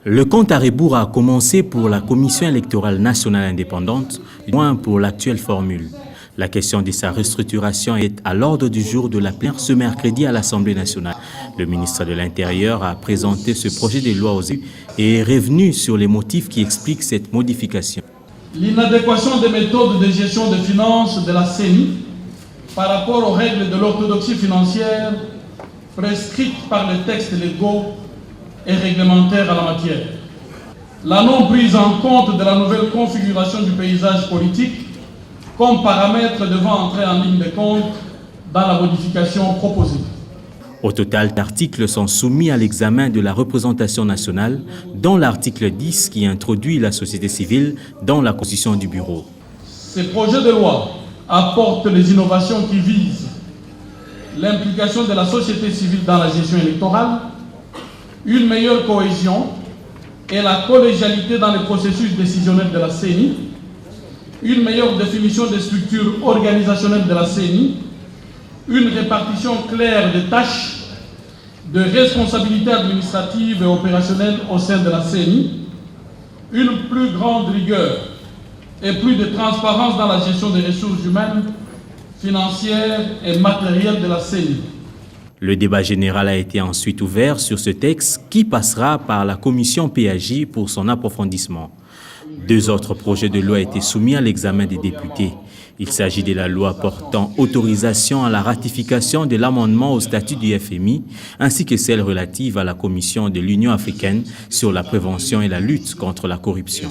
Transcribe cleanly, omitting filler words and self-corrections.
Le compte à rebours a commencé pour la Commission électorale nationale indépendante, moins pour l'actuelle formule. La question de sa restructuration est à l'ordre du jour de la plénière ce mercredi à l'Assemblée nationale. Le ministre de l'Intérieur a présenté ce projet de loi aux élus et est revenu sur les motifs qui expliquent cette modification. L'inadéquation des méthodes de gestion des finances de la CENI par rapport aux règles de l'orthodoxie financière prescrites par les textes légaux et réglementaires à la matière. La non prise en compte de la nouvelle configuration du paysage politique comme paramètre devant entrer en ligne de compte dans la modification proposée. Au total, d'articles sont soumis à l'examen de la représentation nationale, dont l'article 10 qui introduit la société civile dans la constitution du bureau. Ces projets de loi apportent les innovations qui visent l'implication de la société civile dans la gestion électorale, une meilleure cohésion et la collégialité dans les processus décisionnels de la CENI, une meilleure définition des structures organisationnelles de la CENI, une répartition claire des tâches, de responsabilités administratives et opérationnelles au sein de la CENI, une plus grande rigueur et plus de transparence dans la gestion des ressources humaines, financières et matérielles de la CENI. Le débat général a été ensuite ouvert sur ce texte qui passera par la commission PAJ pour son approfondissement. 2 autres projets de loi étaient soumis à l'examen des députés. Il s'agit de la loi portant autorisation à la ratification de l'amendement au statut du FMI, ainsi que celle relative à la Commission de l'Union africaine sur la prévention et la lutte contre la corruption.